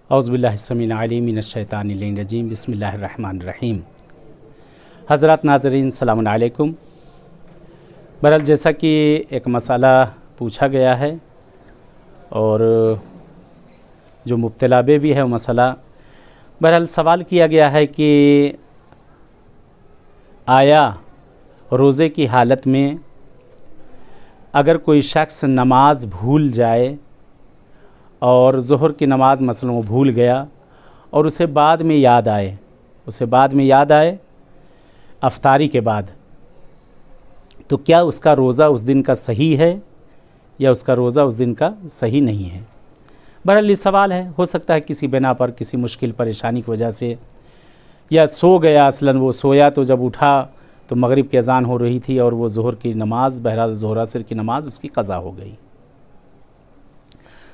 औज़ु बिल्लाहि समील अलीम मिनश शैतानिर रजीम बिस्मिल्लाहिर रहमानिर रहीम। हज़रात नाज़रीन सलाम अलैकुम। बहरहाल जैसा कि एक मसाला पूछा गया है और जो मुब्तला बे भी है वो मसला, बहरहाल सवाल किया गया है कि आया रोज़े की हालत में अगर कोई शख्स नमाज भूल जाए और ज़ोहर की नमाज मसलन वो भूल गया और उसे बाद में याद आए अफ्तारी के बाद, तो क्या उसका रोज़ा उस दिन का सही है या उसका रोज़ा उस दिन का सही नहीं है। बहरहाल ये सवाल है, हो सकता है किसी बिना पर किसी मुश्किल परेशानी की वजह से या सो गया, असलन वो सोया तो जब उठा तो मगरिब की अज़ान हो रही थी और वो ज़ोहर की नमाज़, बहरहाल ज़ोहर असर की नमाज़ उसकी क़ज़ा हो गई।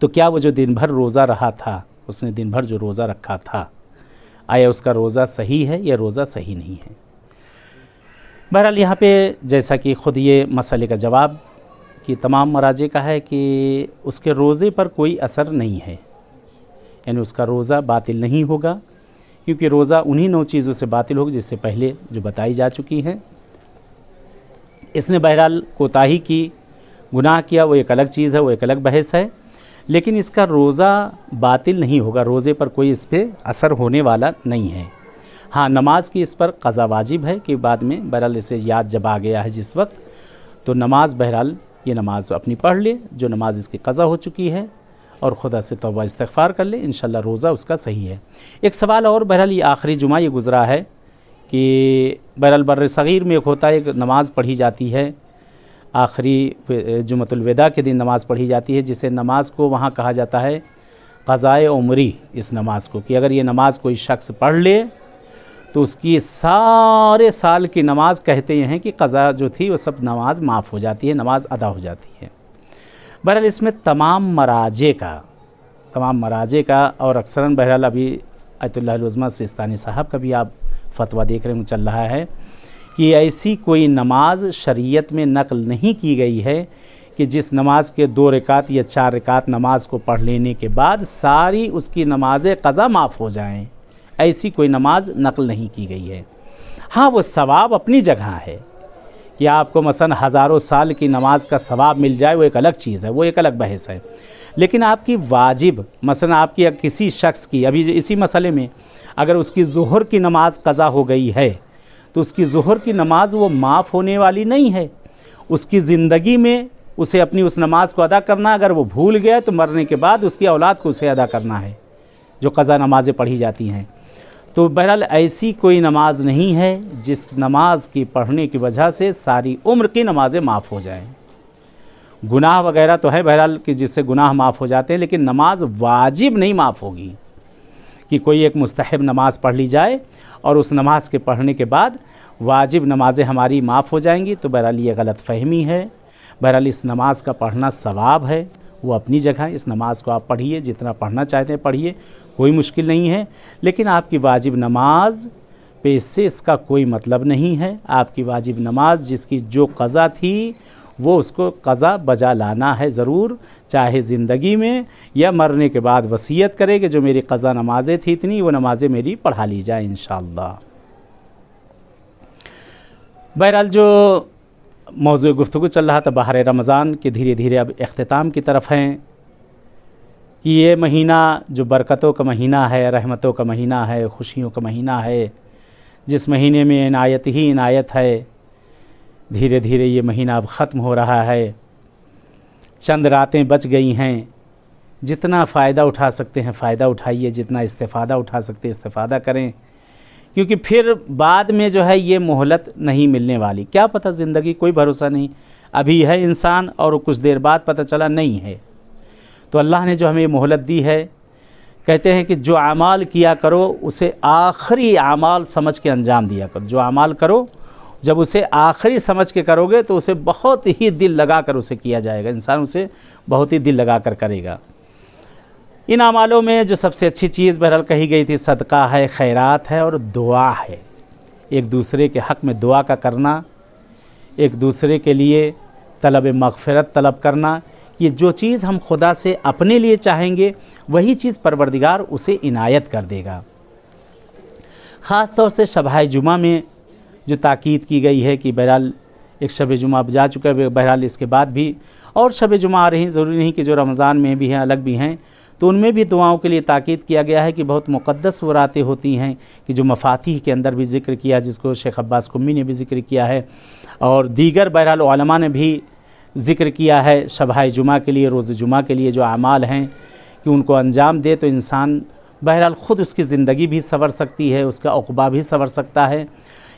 तो क्या वो जो दिन भर रोज़ा रहा था, उसने दिन भर जो रोज़ा रखा था, आया उसका रोज़ा सही है या रोज़ा सही नहीं है। बहरहाल यहाँ पे जैसा कि ख़ुद ये मसले का जवाब कि तमाम मराजे का है कि उसके रोज़े पर कोई असर नहीं है, यानी उसका रोज़ा बातिल नहीं होगा, क्योंकि रोज़ा उन्हीं 9 चीज़ों से बातिल होगा जिससे पहले जो बताई जा चुकी हैं। इसने बहरहाल कोताही की, गुनाह किया, वो एक अलग चीज़ है, वो एक अलग बहस है, लेकिन इसका रोज़ा बातिल नहीं होगा, रोज़े पर कोई इस पर असर होने वाला नहीं है। हाँ, नमाज की इस पर क़ज़ा वाजिब है कि बाद में बहरहाल इसे याद जब आ गया है जिस वक्त, तो नमाज बहरहाल ये नमाज अपनी पढ़ ले, जो नमाज इसकी क़ज़ा हो चुकी है, और खुदा से तौबा इस्तिग़फ़ार कर ले, इंशाअल्लाह रोज़ा उसका सही है। एक सवाल और, बहरहाल ये आखिरी जुमा ये गुज़रा है कि बहरहाल बर्र सग़ीर में एक होता है, एक नमाज़ पढ़ी जाती है, आखिरी जुमतुल विदा के दिन नमाज़ पढ़ी जाती है, जिसे नमाज को वहाँ कहा जाता है क़ज़ाए उमरी। इस नमाज को कि अगर ये नमाज कोई शख्स पढ़ ले तो उसकी सारे साल की नमाज, कहते हैं कि क़ज़ा जो थी वो सब नमाज माफ़ हो जाती है, नमाज अदा हो जाती है। बहरहाल इसमें तमाम मराजे का और अक्सरन बहरहाल अभी आयतुल्लाह उज़्मा सिस्तानी साहब का भी आप फतवा देख रहे हैं चल रहा है कि ऐसी कोई नमाज शरीयत में नक़ल नहीं की गई है कि जिस नमाज के 2 रकात या 4 रकात नमाज को पढ़ लेने के बाद सारी उसकी नमाज़ें क़ज़ा माफ़ हो जाएं, ऐसी कोई नमाज नक़ल नहीं की गई है। हाँ, वो सवाब अपनी जगह है कि आपको मसलन हज़ारों साल की नमाज का सवाब मिल जाए, वो एक अलग चीज़ है, वो एक अलग बहस है। लेकिन आपकी वाजिब मसलन आपकी किसी शख्स की, अभी इसी मसले में अगर उसकी ज़ोहर की नमाज क़ज़ा हो गई है तो उसकी ज़ोहर की नमाज वो माफ़ होने वाली नहीं है। उसकी ज़िंदगी में उसे अपनी उस नमाज को अदा करना, अगर वो भूल गया तो मरने के बाद उसकी औलाद को उसे अदा करना है, जो क़ज़ा नमाज़ें पढ़ी जाती हैं। तो बहरहाल ऐसी कोई नमाज नहीं है जिस नमाज की पढ़ने की वजह से सारी उम्र की नमाज़ें माफ़ हो जाएं। गुनाह वगैरह तो है बहरहाल कि जिससे गुनाह माफ़ हो जाते हैं, लेकिन नमाज वाजिब नहीं माफ़ होगी कि कोई एक मुस्तहब नमाज पढ़ ली जाए और उस नमाज के पढ़ने के बाद वाजिब नमाज़ें हमारी माफ़ हो जाएंगी। तो बहरहाल ये गलत फ़हमी है। बहरहाल इस नमाज का पढ़ना सवाब है, वो अपनी जगह। इस नमाज को आप पढ़िए, जितना पढ़ना चाहते हैं पढ़िए, कोई मुश्किल नहीं है। लेकिन आपकी वाजिब नमाज पे इससे इसका कोई मतलब नहीं है। आपकी वाजिब नमाज जिसकी जो क़ज़ा थी वो उसको क़ज़ा बजा लाना है ज़रूर, चाहे ज़िंदगी में या मरने के बाद वसीयत करे कि जो मेरी क़ज़ा नमाज़ें थी इतनी, वो नमाज़ें मेरी पढ़ा ली जाए इंशाअल्लाह। बहरहाल जो मौज़ू गुफ्तगू चल रहा था बहार रमज़ान के धीरे धीरे अब इख्तिताम की तरफ हैं कि ये महीना जो बरकतों का महीना है, रहमतों का महीना है, खुशियों का महीना है, जिस महीने में इनायत ही इनायत है, धीरे धीरे ये महीना अब ख़त्म हो रहा है। चंद रातें बच गई हैं। जितना फ़ायदा उठा सकते हैं फ़ायदा उठाइए, जितना इस्तिफ़ादा उठा सकते हैं इस्तिफ़ादा करें, क्योंकि फिर बाद में जो है ये मोहलत नहीं मिलने वाली। क्या पता, ज़िंदगी कोई भरोसा नहीं, अभी है इंसान और कुछ देर बाद पता चला नहीं है। तो अल्लाह ने जो हमें मोहलत दी है, कहते हैं कि जो अमाल किया करो उसे आखिरी अमाल समझ के अंजाम दिया करो। जो अमाल करो जब उसे आखिरी समझ के करोगे तो उसे बहुत ही दिल लगा कर उसे किया जाएगा, इंसान उसे बहुत ही दिल लगा कर करेगा। इन अमालों में जो सबसे अच्छी चीज़ बहरहाल कही गई थी सदका है, खैरात है और दुआ है। एक दूसरे के हक़ में दुआ का करना, एक दूसरे के लिए तलब मग़फ़िरत तलब करना, کہ جو چیज़ ہم خدا سے اپنے لیے چاہیں گے وہی چیज़ پروردگار اسے عنایت کر دے گا۔ خاص طور سے شبہ جمعہ میں جو تاکید کی گئی ہے کہ بہرحال ایک شب جمعہ اب جا چکا ہے، بہرحال اس کے بعد بھی اور شب جمعہ آ رہی ہیں، ضروری نہیں کہ جو رمضان میں بھی ہیں الگ بھی ہیں، تو ان میں بھی دعاؤں کے لیے تاکید کیا گیا ہے کہ بہت مقدس وہ راتیں ہوتی ہیں کہ جو مفاتیح کے اندر بھی ذکر کیا، جس کو شیخ عباس قمی نے بھی ذکر کیا ہے اور دیگر بہرحال علماء نے بھی ذکر کیا ہے شبہ جمعہ کے لیے، روز جمعہ کے لیے جو اعمال ہیں کہ ان کو انجام دے تو انسان بہرحال خود اس کی زندگی بھی سنور سکتی ہے، اس کا عقبہ بھی سنور سکتا ہے،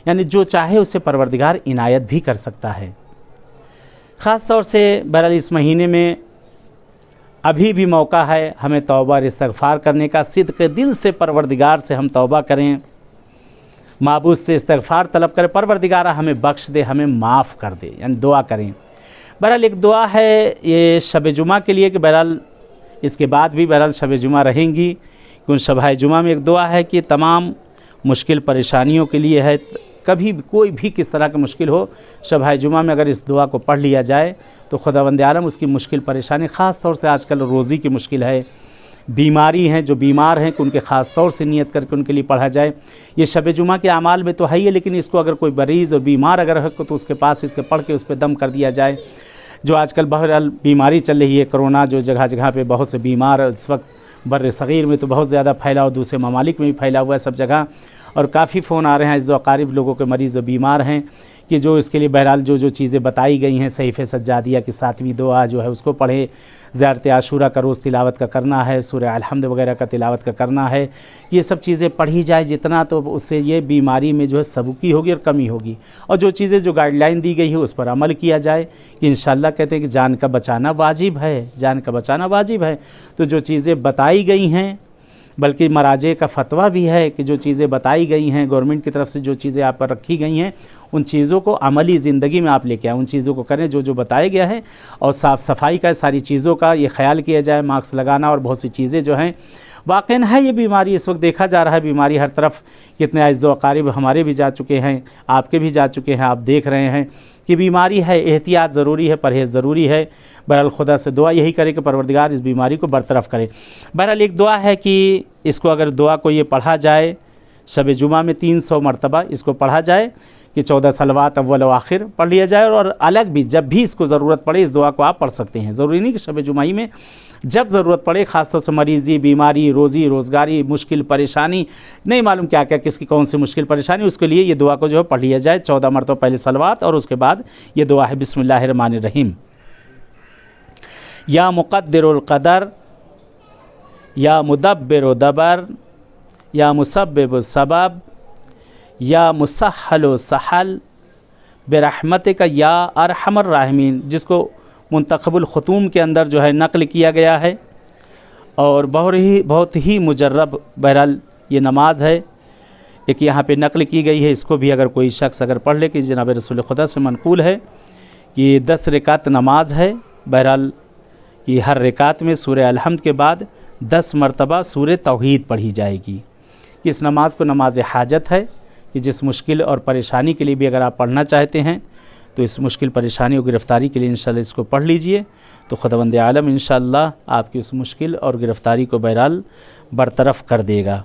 یعنی جو چاہے اسے پروردگار عنایت بھی کر سکتا ہے۔ خاص طور سے بہرحال اس مہینے میں ابھی بھی موقع ہے ہمیں توبہ اور استغفار کرنے کا، صدق دل سے پروردگار سے ہم توبہ کریں، معبود سے استغفار طلب کریں، پروردگارہ ہمیں بخش دے، ہمیں معاف کر دے، یعنی دعا کریں۔ بہرحال ایک دعا ہے یہ شب جمعہ کے لیے کہ بہرحال اس کے بعد بھی بہرحال شب جمعہ رہیں گی، کہ ان شبہ جمعہ میں ایک دعا ہے کہ تمام مشکل پریشانیوں کے لیے ہے، کبھی بھی کوئی بھی کس طرح کی مشکل ہو، شبہ جمعہ میں اگر اس دعا کو پڑھ لیا جائے تو خداوند عالم اس کی مشکل پریشانی، خاص طور سے آج کل روزی کی مشکل ہے، بیماری ہیں، جو بیمار ہیں کہ ان کے خاص طور سے نیت کر کے ان کے لیے پڑھا جائے۔ یہ شب جمعہ کے اعمال میں تو ہے ہی، لیکن اس کو اگر کوئی مریض اور بیمار اگر ہے تو اس کے پاس اس کے پڑھ کے اس پہ دم کر دیا جائے۔ جو آج کل بہرحال بیماری چل رہی ہے کرونا، جو جگہ جگہ پہ بہت سے بیمار اس وقت بر صغیر میں تو بہت زیادہ پھیلا اور دوسرے ممالک میں بھی پھیلا ہوا ہے سب جگہ، اور کافی فون آ رہے ہیں عزیز و اقارب لوگوں کے مریض و بیمار ہیں کہ جو اس کے لیے بہرحال جو چیزیں بتائی گئی ہیں، صحیفہ سجادیہ کی 7ویں دعا جو ہے اس کو پڑھیں، زیارت عاشورہ کا روز تلاوت کا کرنا ہے، سورہ الحمد وغیرہ کا تلاوت کا کرنا ہے، یہ سب چیزیں پڑھی جائے جتنا تو اس سے یہ بیماری میں جو ہے سبکی ہوگی اور کمی ہوگی، اور جو چیزیں جو گائیڈ لائن دی گئی ہے اس پر عمل کیا جائے کہ انشاءاللہ کہتے ہیں کہ جان کا بچانا واجب ہے، جان کا بچانا واجب ہے۔ تو جو چیزیں بتائی گئی ہیں، بلکہ مراجع کا فتویٰ بھی ہے کہ جو چیزیں بتائی گئی ہیں گورنمنٹ کی طرف سے، جو چیزیں آپ پر رکھی گئی ہیں ان چیزوں کو عملی زندگی میں آپ لے کے آئیں، ان چیزوں کو کریں جو بتایا گیا ہے، اور صاف صفائی کا ساری چیزوں کا یہ خیال کیا جائے، ماسک لگانا اور بہت سی چیزیں جو ہیں۔ واقعاً ہے یہ بیماری اس وقت دیکھا جا رہا ہے، بیماری ہر طرف، کتنے اعزاء و اقارب ہمارے بھی جا چکے ہیں، آپ کے بھی جا چکے ہیں، آپ دیکھ رہے ہیں کہ بیماری ہے، احتیاط ضروری ہے، پرہیز ضروری ہے۔ بہرحال خدا سے دعا یہی کرے کہ پروردگار اس بیماری کو برطرف کرے۔ بہرحال ایک دعا ہے کہ اس کو اگر دعا کو یہ پڑھا جائے شب جمعہ میں 300 مرتبہ اس کو پڑھا جائے کہ 14 صلوات اول و آخر پڑھ لیا جائے، اور الگ بھی جب بھی اس کو ضرورت پڑے اس دعا کو آپ پڑھ سکتے ہیں، ضروری نہیں کہ شب جمعہ ہی میں، جب ضرورت پڑے، خاص طور سے مریضی، بیماری، روزی روزگاری، مشکل پریشانی، نہیں معلوم کیا کیا کس کی کون سی مشکل پریشانی، اس کے لیے یہ دعا کو جو ہے پڑھ لیا جائے 14 مرتبہ، پہلے صلوات اور اس کے بعد یہ دعا ہے بسم اللہ الرحمن الرحیم۔ یا مقدر القدر، یا مدبر و دبر، یا مسبب السبب، یا مسحل و سحل برحمتک یا ارحم الراحمین، جس کو منتخب الختوم کے اندر جو ہے نقل کیا گیا ہے، اور بہت ہی مجرب بہرحال یہ نماز ہے، ایک یہاں پہ نقل کی گئی ہے، اس کو بھی اگر کوئی شخص اگر پڑھ لے کہ جناب رسول خدا سے منقول ہے کہ یہ 10 رکعت نماز ہے، بہرحال کہ ہر رکعت میں سورہ الحمد کے بعد 10 مرتبہ سورہ توحید پڑھی جائے گی۔ اس نماز کو نماز حاجت ہے کہ جس مشکل اور پریشانی کے لیے بھی اگر آپ پڑھنا چاہتے ہیں تو اس مشکل پریشانی اور گرفتاری کے لیے انشاءاللہ اس کو پڑھ لیجئے، تو خداوند عالم انشاءاللہ آپ کی اس مشکل اور گرفتاری کو بہرحال برطرف کر دے گا،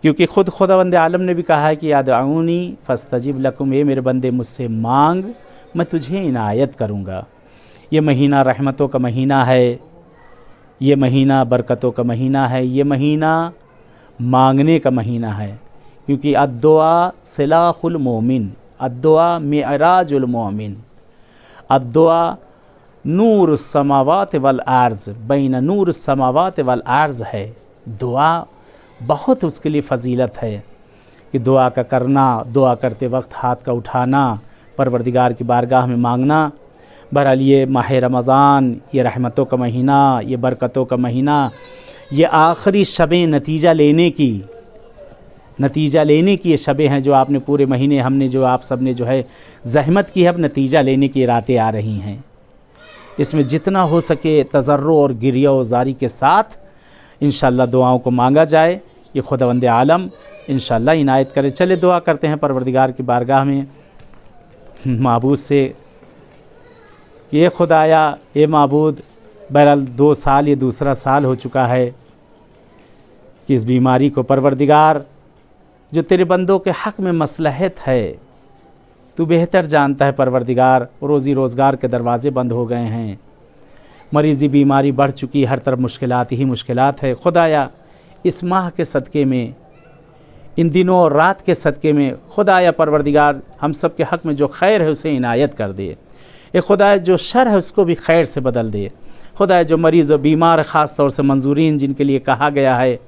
کیونکہ خود خداوند عالم نے بھی کہا ہے کہ ادعونی فاستجب لکم، اے میرے بندے مجھ سے مانگ میں تجھے عنایت کروں گا۔ یہ مہینہ رحمتوں کا مہینہ ہے، یہ مہینہ برکتوں کا مہینہ ہے، یہ مہینہ مانگنے کا مہینہ ہے، کیونکہ الدعاء سلاح المومن، الدعاء معراج المومن، الدعاء نور السماوات والارض، بین نور السماوات والارض ہے۔ دعا بہت اس کے لیے فضیلت ہے کہ دعا کا کرنا، دعا کرتے وقت ہاتھ کا اٹھانا، پروردگار کی بارگاہ میں مانگنا۔ بہرحال یہ ماہ رمضان، یہ رحمتوں کا مہینہ، یہ برکتوں کا مہینہ، یہ آخری شبیں نتیجہ لینے کی یہ شبیں ہیں جو آپ نے پورے مہینے ہم نے جو آپ سب نے جو ہے زحمت کی ہے، اب نتیجہ لینے کی راتیں آ رہی ہیں۔ اس میں جتنا ہو سکے تضرع اور گریہ و زاری کے ساتھ انشاءاللہ دعاؤں کو مانگا جائے، یہ خداوند عالم انشاءاللہ عنایت کرے۔ چلے دعا کرتے ہیں پروردگار کی بارگاہ میں معبود سے، یہ خدایا، اے معبود، बहरहाल 2 साल ये दूसरा साल हो चुका है कि इस बीमारी को परवरदिगार जो तेरे बंदों के हक़ में मसलहत है तू बेहतर जानता है परवरदिगार। रोज़ी रोज़गार के दरवाज़े बंद हो गए हैं, मरीज़ी बीमारी बढ़ चुकी, हर तरफ मुश्किलात ही मुश्किलात है। खुदाया इस माह के सदक़े में, इन दिनों और रात के सदक़े में खुदाया परवरदिगार हम सब के हक़ में जो खैर है उसे इनायत कर दे। ए खुदाया जो शर है उसको भी खैर से बदल दे। खुदाया जो मरीज़ और बीमार ख़ास तौर से मंजूरीन जिनके लिए कहा गया है,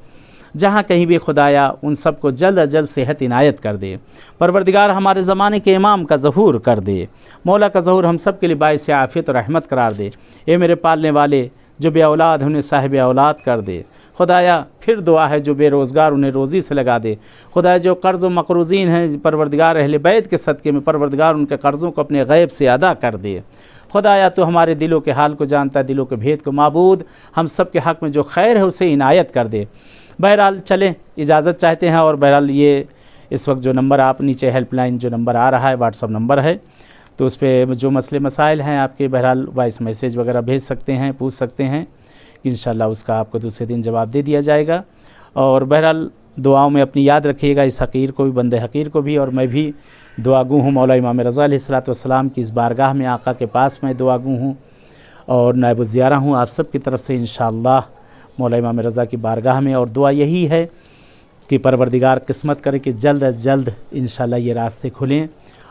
जहाँ कहीं भी खुदाया उन सब को जल्द अज जल्द सेहत इनायत कर दे। परवरदिगार हमारे ज़माने के इमाम का ज़हूर कर दे, मौला का ज़हूर हम सब के लिए बाइस आफ़ियत और रहमत करार दे। ए मेरे पालने वाले जो बे औलाद उन्हें साहिब औलाद कर दे। खुदाया फिर दुआ है जो बेरोज़गार उन्हें रोज़ी से लगा दे। खुदाया जो कर्ज़ व मक़रूज़ीन हैं परवरदिगार अहले बैत के सदक़े में परवरदिगार उनके कर्ज़ों को अपने गैब से अदा कर दे। खुदाया तो हमारे दिलों के हाल को जानता है, दिलों के भेद को माबूद हम सब के हक़ में जो खैर है उसे इनायत कर दे। बहरहाल चलें इजाज़त चाहते हैं। और बहरहाल ये इस वक्त जो नंबर आप नीचे हेल्पलाइन जो नंबर आ रहा है व्हाट्सअप नंबर है, तो उस पर जो मसले मसाइल हैं आपके बहरहाल वॉइस मैसेज वगैरह भेज सकते हैं, पूछ सकते हैं। इंशाअल्लाह उसका आपको दूसरे दिन जवाब दे दिया जाएगा। और बहरहाल दुआओं में अपनी याद रखिएगा इस हकीर को भी, बंदे हकीर को भी। और मैं भी दुआगू हूँ मौला इमाम रज़ा अलैहिस्सलाम की इस बारगाह में, आका के पास मैं दुआगू हूँ और नायब ज़ियारा हूँ आप सब की तरफ से इंशाअल्लाह मौला इमाम रज़ा की बारगाह में। और दुआ यही है कि परवरदिगार किस्मत करे कि जल्द अज जल्द इंशाअल्लाह ये रास्ते खुलें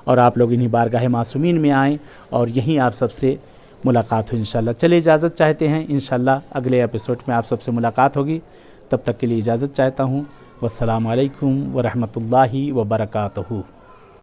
और आप लोग इन्हीं बारगाह मासूमीन में आएँ और यहीं आप सबसे मुलाकात हो इंशाअल्लाह। चलिए इजाज़त चाहते हैं, इंशाअल्लाह अगले एपिसोड में आप सबसे मुलाकात होगी। तब तक के लिए इजाज़त चाहता हूँ। वस्सलामु अलैकुम व रहमतुल्लाहि व बरकातहू।